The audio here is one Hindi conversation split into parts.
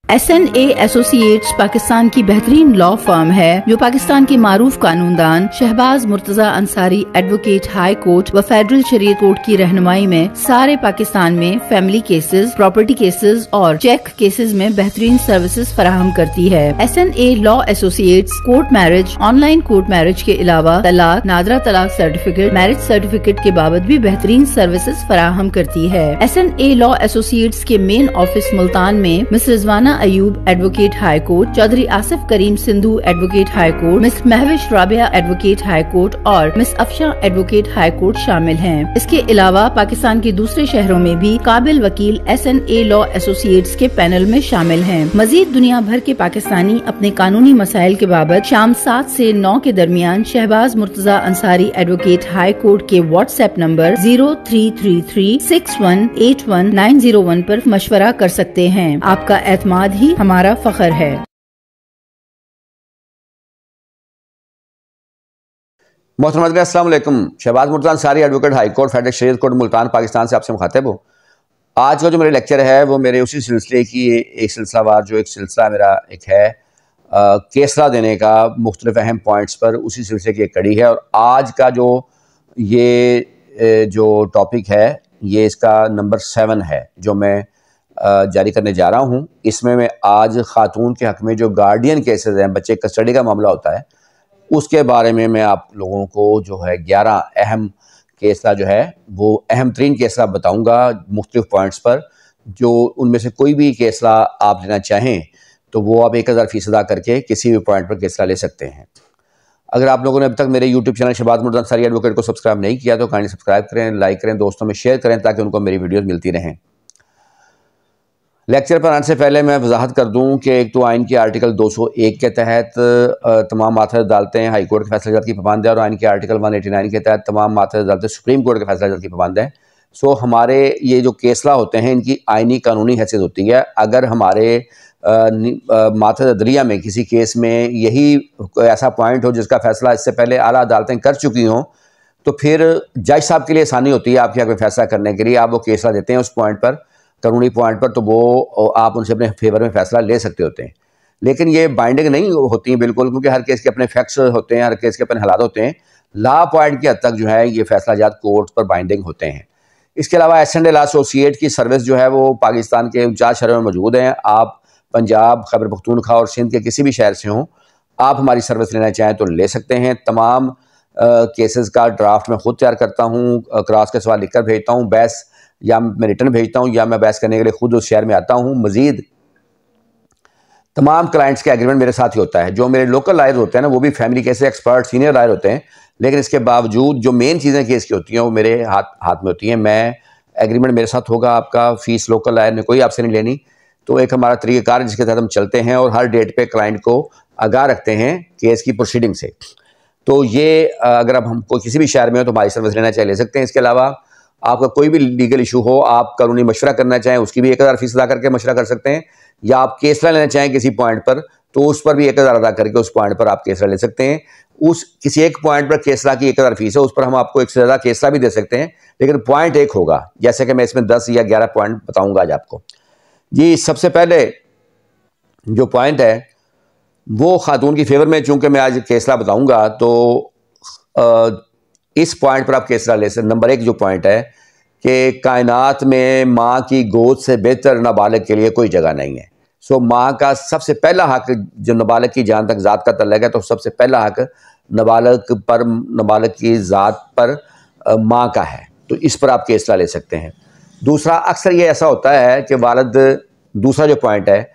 SNA एसोसिएट्स पाकिस्तान की बेहतरीन लॉ फर्म है जो पाकिस्तान के मारूफ कानूनदान Shahbaz Murtaza Ansari advocate high court व फेडरल शरीयत कोर्ट की रहनुमाई में सारे पाकिस्तान में फैमिली केसेस, प्रॉपर्टी केसेस और चेक केसेस में बेहतरीन सर्विसेज फराहम करती है। SNA law associates court marriage, online court marriage के अलावा तलाक, नादरा तलाक सर्टिफिकेट, मैरिज सर्टिफिकेट के बाबत भी बेहतरीन सर्विसेज फराहम करती है। SNA लॉ एसोसिएट्स के मेन ऑफिस मुल्तान में miss Rizwana Ayub advocate high court, Chaudhry Asif Karim Sindhu advocate high court, miss Mahvish Rabia advocate high court और miss Afsha advocate high court शामिल हैं। इसके अलावा पाकिस्तान के दूसरे शहरों में भी काबिल वकील SNA लॉ एसोसिएट्स के पैनल में शामिल हैं। मजीद दुनिया भर के पाकिस्तानी अपने कानूनी मसाइल के बाबत शाम 7 से 9 के दरमियान Shahbaz Murtaza Ansari advocate high court के व्हाट्सएप नंबर 0333618191 पर मशवरा कर सकते हैं। आपका एतमाद ही हमारा फख्र है। मोहतरम अस्सलाम वालेकुम। Shahbaz Murtaza Ansari advocate high court federal Shariat court Multan Pakistan से आपसे मुखातिब हूँ। आज का जो मेरा लेक्चर है वो मेरे उसी सिलसिले की एक सिलसिलावार जो एक सिलसिला मेरा एक है केसला देने का मुख्तलिफ अहम पॉइंट्स पर, उसी सिलसिले की एक कड़ी है। और आज का जो टॉपिक है ये इसका नंबर 7 है जो मैं जारी करने जा रहा हूँ। इसमें मैं आज ख़ातून के हक़ में जो गार्डियन केसेस हैं, बच्चे कस्टडी का मामला होता है, उसके बारे में मैं आप लोगों को जो है 11 अहम केसला जो है वो अहम तरीन केसला बताऊँगा मुख्तलिफ पॉइंट्स पर। जो उनमें से कोई भी केसला आप लेना चाहें तो वो आप 1000% अदा करके किसी भी पॉइंट पर केसला ले सकते हैं। अगर आप लोगों ने अब तक मेरे YouTube channel Shahbaz Murtaza Ansari advocate को सब्सक्राइब नहीं किया तो काइंडली सब्सक्राइब करें, लाइक करें, दोस्तों में शेयर करें ताकि उनको मेरी वीडियोज़ मिलती रहें। लेक्चर पर आने से पहले मैं वजाहत कर दूं कि एक तो आइन के आर्टिकल 201 के तहत तमाम मातहत अदालतें हाई कोर्ट के फैसला जल्द की पाबंद है और आइन के आर्टिकल 189 के तहत तमाम मातहत अदालतें सुप्रीम कोर्ट के फैसला जल्द की पाबंद है। सो हमारे ये जो केसला होते हैं इनकी आइनी कानूनी हैसियत होती है। अगर हमारे मातहत अदलिया में किसी केस में यही कोई ऐसा पॉइंट हो जिसका फैसला इससे पहले आला अदालतें कर चुकी हों तो फिर जज साहब के लिए आसानी होती है आपके हक़ में फैसला करने के लिए। आप वो केसला देते हैं उस पॉइंट पर, कानूनी पॉइंट पर, तो वो आप उनसे अपने फेवर में फ़ैसला ले सकते होते हैं। लेकिन ये बाइंडिंग नहीं होती हैं बिल्कुल, क्योंकि हर केस के अपने फैक्ट्स होते हैं, हर केस के अपने हालात होते हैं। लॉ पॉइंट की हद तक जो है ये फैसला जात कोर्ट पर बाइंडिंग होते हैं। इसके अलावा SNA लॉ एसोसिएट की सर्विस जो है वो पाकिस्तान के 4 शहरों में मौजूद हैं। आप पंजाब, खैबर पख्तूनख्वा और सिंध के किसी भी शहर से हों, आप हमारी सर्विस लेना चाहें तो ले सकते हैं। तमाम केसेस का ड्राफ्ट मैं खुद तैयार करता हूँ, क्रॉस के सवाल लिखकर भेजता हूँ, बहस या मैं रिटर्न भेजता हूँ या मैं बहस करने के लिए खुद उस शहर में आता हूँ। मज़ीद तमाम क्लाइंट्स के एग्रीमेंट मेरे साथ ही होता है। जो मेरे लोकल लायर होते हैं ना वो भी family case expert senior lawyer होते हैं, लेकिन इसके बावजूद जो मेन चीज़ें केस की होती हैं वो मेरे हाथ में होती हैं। मैं एग्रीमेंट मेरे साथ होगा, आपका फ़ीस लोकल लायर ने कोई आपसे नहीं लेनी। तो एक हमारा तरीक़ाकार जिसके तहत हम चलते हैं और हर डेट पे क्लाइंट को आगाह रखते हैं केस की प्रोसीडिंग से। तो ये अगर अब हमको किसी भी शहर में हो तो हमारी सर्विस लेना चाहिए ले सकते हैं। इसके अलावा आपका कोई भी लीगल इशू हो, आप कानूनी मशवरा करना चाहें उसकी भी 1000% अदा करके मशवरा कर सकते हैं, या आप केसला लेना चाहें किसी पॉइंट पर तो उस पर भी 1000 अदा करके उस पॉइंट पर आप केसला ले सकते हैं। उस किसी एक पॉइंट पर केसला की 1000 फीस है, उस पर हम आपको एक से ज़्यादा केसला भी दे सकते हैं, लेकिन पॉइंट एक होगा। जैसे कि मैं इसमें 10 या 11 पॉइंट बताऊँगा आज आपको। जी, सबसे पहले जो पॉइंट है वो खातून की फेवर में, चूँकि मैं आज केसला बताऊँगा तो इस पॉइंट पर आप केसला ले सकते। नंबर 1 जो पॉइंट है कि कायनात में माँ की गोद से बेहतर नाबालिग के लिए कोई जगह नहीं है। सो माँ का सबसे पहला हक, जो नाबालिग की जान तक ज़ात का तल्लुक़ है, तो सबसे पहला हक नाबालिग की ज़ात पर माँ का है, तो इस पर आप केसला ले सकते हैं। दूसरा, अक्सर ये ऐसा होता है कि दूसरा जो पॉइंट है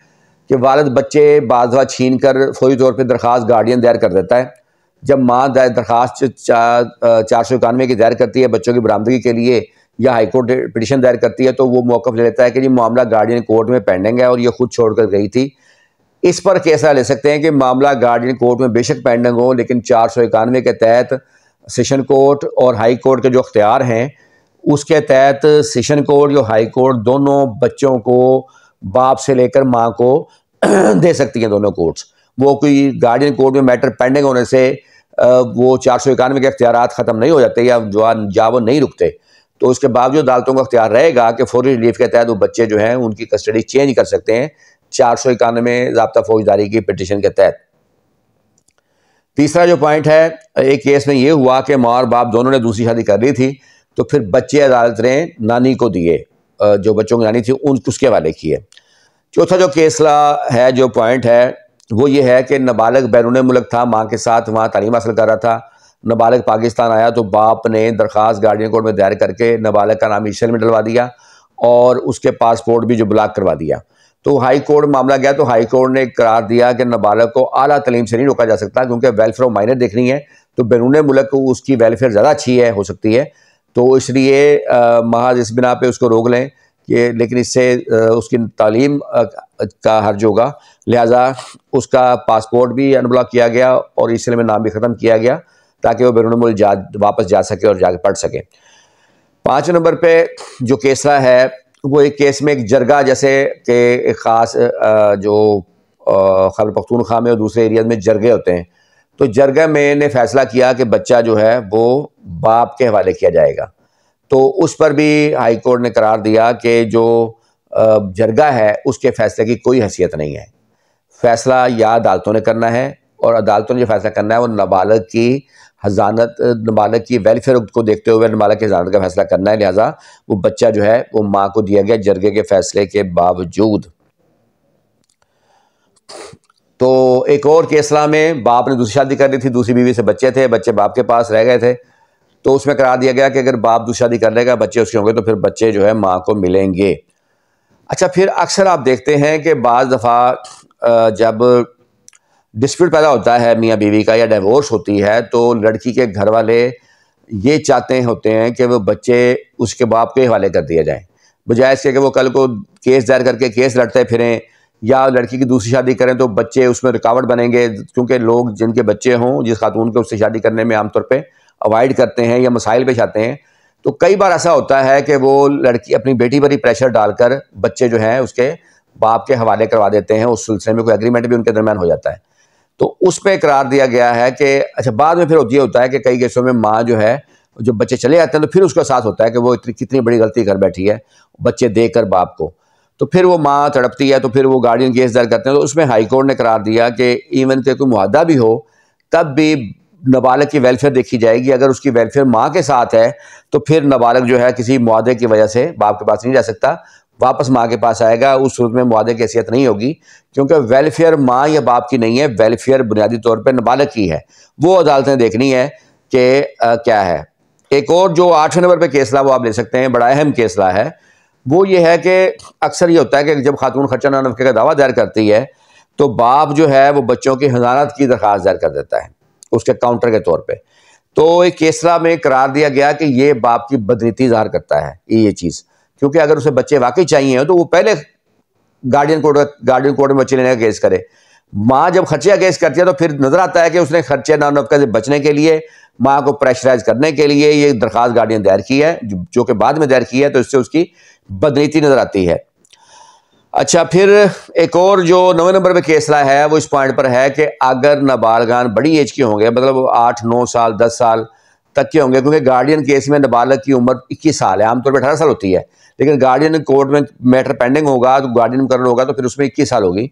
कि वालिद बच्चे बाज़ दफ़ा छीन कर फौरी तौर पर दरख्वास्त गार्डियन दायर कर देता है। जब माँ दरख्वास्त 491 की दायर करती है बच्चों की बरामदगी के लिए या हाई कोर्ट पिटिशन दायर करती है तो वो मौक़िफ़ ले लेता है कि जी मामला गार्डियन कोर्ट में पेंडिंग है और ये खुद छोड़ कर गई थी। इस पर केसला ले सकते हैं कि मामला गार्डियन कोर्ट में बेशक पेंडिंग हो, लेकिन 491 के तहत सेशन कोर्ट और हाई कोर्ट के जो अख्तियार हैं उसके तहत सेशन कोर्ट या हाई कोर्ट दोनों बच्चों को बाप से लेकर माँ को दे सकती हैं। दोनों कोर्ट्स, वो कोई गार्डियन कोर्ट में मैटर पेंडिंग होने से वो 491 के अख्तियारात ख़त्म नहीं हो जाते या वो नहीं रुकते, तो उसके बावजूद अदालतों का अख्तियार रहेगा कि फौरी रिलीफ के तहत वो बच्चे जो हैं उनकी कस्टडी चेंज कर सकते हैं 491 ज़ाब्ता फौजदारी की पिटिशन के तहत। तीसरा जो पॉइंट है, एक केस में ये हुआ कि माँ और बाप दोनों ने दूसरी शादी कर ली थी, तो फिर बच्चे अदालत ने नानी को दिए, जो बच्चों की नानी थी उसके हवाले किए। चौथा जो केसला है, जो पॉइंट है वो ये है कि नाबालिग बैरून मुल्क था, माँ के साथ वहाँ तालीम हासिल कर रहा था। नाबालिग पाकिस्तान आया तो बाप ने दरख्वास्त गार्डियन कोर्ट में दायर करके नाबालिग का नाम इनिशियल में डलवा दिया और उसके पासपोर्ट भी जो ब्लॉक करवा दिया। तो हाई कोर्ट मामला गया, तो हाई कोर्ट ने करार दिया कि नाबालिग को आला तालीम से नहीं रोका जा सकता, क्योंकि वेलफेयर ऑफ माइनर देखनी है, तो बैरून मुल्क को उसकी वेलफेयर ज़्यादा अच्छी है हो सकती है, तो इसलिए महज इस बिना पे उसको रोक लें कि, लेकिन इससे उसकी तालीम का हर्ज होगा, लिहाजा उसका पासपोर्ट भी अनब्लॉक किया गया और इसलिए में नाम भी ख़त्म किया गया ताकि वो बैरून मुल्क वापस जा सके और जाके पढ़ सके। 5 नंबर पे जो केसला है वो एक केस में एक जरगा जैसे कि एक ख़ास जो खैबर पख्तूनख्वा में और दूसरे एरिया में जरगे होते हैं, तो जरगा में ने फैसला किया कि बच्चा जो है वो बाप के हवाले किया जाएगा। तो उस पर भी हाई कोर्ट ने करार दिया कि जो जरगा है उसके फैसले की कोई हैसियत नहीं है, फैसला या अदालतों ने करना है और अदालतों ने जो फैसला करना है वो नाबालिग की हज़ानत, नाबालिग की वेलफेयर को देखते हुए नाबालिग की हज़ानत का फैसला करना है, लिहाजा वो बच्चा जो है वो माँ को दिया गया जरगे के फैसले के बावजूद। तो एक और केसला में बाप ने दूसरी शादी कर ली थी, दूसरी बीवी से बच्चे थे, बच्चे बाप के पास रह गए थे, तो उसमें करार दिया गया कि अगर बाप दूसरी शादी कर लेगा, बच्चे उसके होंगे, तो फिर बच्चे जो है माँ को मिलेंगे। अच्छा, फिर अक्सर आप देखते हैं कि बाज़ दफ़ा जब डिस्प्यूट पैदा होता है मियाँ बीवी का या डिवोर्स होती है, तो लड़की के घर वाले ये चाहते होते हैं कि वो बच्चे उसके बाप के हवाले कर दिए जाएं, बजाय इसके कि वो कल को केस दायर करके केस लड़ते फिरें या लड़की की दूसरी शादी करें तो बच्चे उसमें रुकावट बनेंगे, क्योंकि लोग जिनके बच्चे हों, जिस खातून के उससे शादी करने में आमतौर पर अवॉइड करते हैं या मसाइल पेश आते हैं, तो कई बार ऐसा होता है कि वो लड़की अपनी बेटी पर ही प्रेशर डालकर बच्चे जो हैं उसके बाप के हवाले करवा देते हैं। उस सिलसिले में कोई एग्रीमेंट भी उनके दरमियान हो जाता है, तो उस पर करार दिया गया है कि अच्छा, बाद में फिर ये होता है कि कई केसों में माँ जो है, जो बच्चे चले जाते हैं तो फिर उसका साथ होता है कि वो कितनी बड़ी गलती कर बैठी है बच्चे देकर बाप को, तो फिर वो माँ तड़पती है, तो फिर वो गार्डियन केस दायर करते हैं। तो उसमें हाई कोर्ट ने करार दिया कि इवन के कोई मुआहदा भी हो तब भी नाबालिग की वेलफेयर देखी जाएगी। अगर उसकी वेलफेयर माँ के साथ है तो फिर नाबालिग जो है किसी मुआहदे की वजह से बाप के पास नहीं जा सकता, वापस माँ के पास आएगा। उस सूरत में मुआहदे की हैसियत नहीं होगी, क्योंकि वेलफेयर माँ या बाप की नहीं है, वेलफेयर बुनियादी तौर पर नाबालिग की है, वो अदालतें देखनी है कि क्या है। एक और जो 8वें नंबर पर केसला वो आप ले सकते हैं, बड़ा अहम केसला है, वो ये है कि अक्सर ये होता है कि जब खातून खर्चा ना नफके का दावा दायर करती है तो बाप जो है वो बच्चों की हज़ानत की दरख्वास्त दायर कर देता है उसके काउंटर के तौर पे। तो एक केसला में करार दिया गया कि ये बाप की बदनीति ज़ाहिर करता है ये चीज़, क्योंकि अगर उसे बच्चे वाकई चाहिए हो तो वो पहले गार्डियन कोर्ट में बच्चे लेने का केस करे। माँ जब खर्चे का केस करती है तो फिर नजर आता है कि उसने खर्चे ना नफका से बचने के लिए, माँ को प्रेशराइज करने के लिए ये दरख्वास्त गार्डियन दायर की है, जो कि बाद में दायर की है, तो इससे उसकी बदनीति नजर आती है। अच्छा, फिर एक और जो 9वें नंबर पे केसला है वो इस पॉइंट पर है कि अगर नाबालगान बड़ी एज के होंगे, मतलब 8-9 साल 10 साल तक के होंगे, क्योंकि गार्डियन केस में नाबालग की उम्र 21 साल है, आमतौर पर 18 साल होती है, लेकिन गार्डियन कोर्ट में मैटर पेंडिंग होगा तो गार्डियन मुकर्रर होगा तो फिर उसमें 21 साल होगी।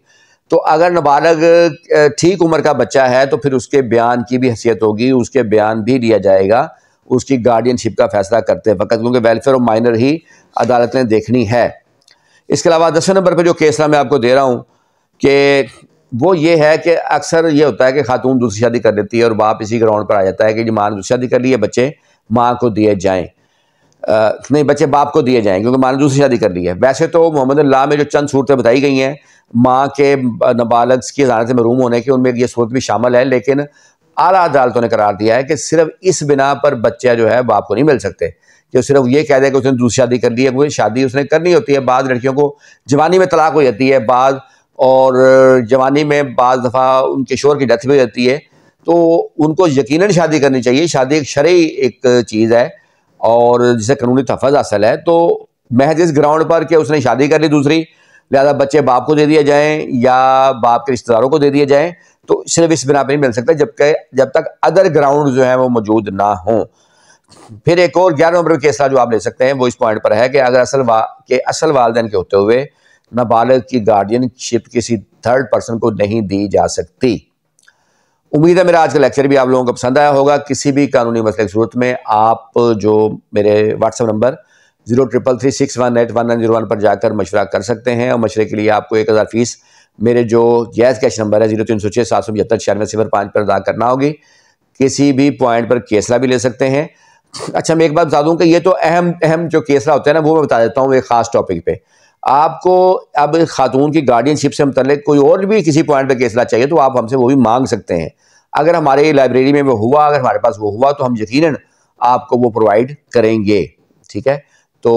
तो अगर नाबालग ठीक उम्र का बच्चा है तो फिर उसके बयान की भी हैसियत होगी, उसके बयान भी लिया जाएगा उसकी गार्डियनशिप का फैसला करते वक्त, क्योंकि वेलफेयर ऑफ माइनर ही अदालत ने देखनी है। इसके अलावा 10वें नंबर पर जो केसला मैं आपको दे रहा हूँ कि वो ये है कि अक्सर ये होता है कि खातून दूसरी शादी कर लेती है और बाप इसी ग्राउंड पर आ जाता है कि जो माँ ने दूसरी शादी कर ली है, बच्चे माँ को दिए जाएँ, नहीं बच्चे बाप को दिए जाएँ, क्योंकि माँ ने दूसरी शादी कर ली है। वैसे तो मोहम्मद लॉ में जो चंद सूरतें बताई गई हैं माँ के नाबालग की हज़ानत से महरूम होने की, उनमें ये सूरत भी शामिल है, लेकिन आला अदालतों ने करार दिया है कि सिर्फ इस बिना पर बच्चा जो है बाप को नहीं मिल सकते कि सिर्फ ये कह दे कि उसने दूसरी शादी कर ली है। वो शादी उसने करनी होती है, बाद लड़कियों को जवानी में तलाक हो जाती है बाद, और जवानी में बाज़ दफ़ा उनके शोहर की डेथ भी हो जाती है, तो उनको यकीनन शादी करनी चाहिए। शादी एक शरई एक चीज़ है और जिसे कानूनी तहफ़्फ़ुज़ हासिल है, तो महज इस ग्राउंड पर कि उसने शादी कर ली दूसरी, लिहाजा बच्चे बाप को दे दिए जाएँ या बाप के रिश्तेदारों को दे दिए जाएँ, तो सिर्फ इस बिना पर नहीं मिल सकता जब तक अदर ग्राउंड जो है वो मौजूद ना हों। फिर एक और 11 नंबर केस जो आप ले सकते हैं वो इस पॉइंट पर है कि अगर असल वालदैन के होते हुए नाबालिग की गार्डियनशिप किसी थर्ड पर्सन को नहीं दी जा सकती। उम्मीद है मेरा आज का लेक्चर भी आप लोगों को पसंद आया होगा। किसी भी कानूनी मसले की सूरत में आप जो मेरे व्हाट्सएप नंबर 0333618191 पर जाकर मशवरा कर सकते हैं, और मशवरे के लिए आपको 1000 फीस मेरे जो जायज़ कैश नंबर है 0306 775 9605 पर अदा करना होगी। किसी भी पॉइंट पर केसला भी ले सकते हैं। अच्छा, मैं एक बात बता दूं कि ये तो अहम जो केसला होता है ना, वो मैं बता देता हूँ एक ख़ास टॉपिक पे। आपको अब खातून की गार्डियनशिप से मुतल्लिक कोई और भी किसी पॉइंट पर केसला चाहिए तो आप हमसे वो भी मांग सकते हैं। अगर हमारे लाइब्रेरी में वो हुआ, अगर हमारे पास वो हुआ तो हम यकीनन आपको वो प्रोवाइड करेंगे। ठीक है, तो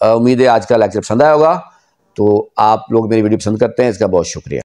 उम्मीद है आज का लेक्चर पसंद आया होगा। तो आप लोग मेरी वीडियो पसंद करते हैं, इसका बहुत शुक्रिया।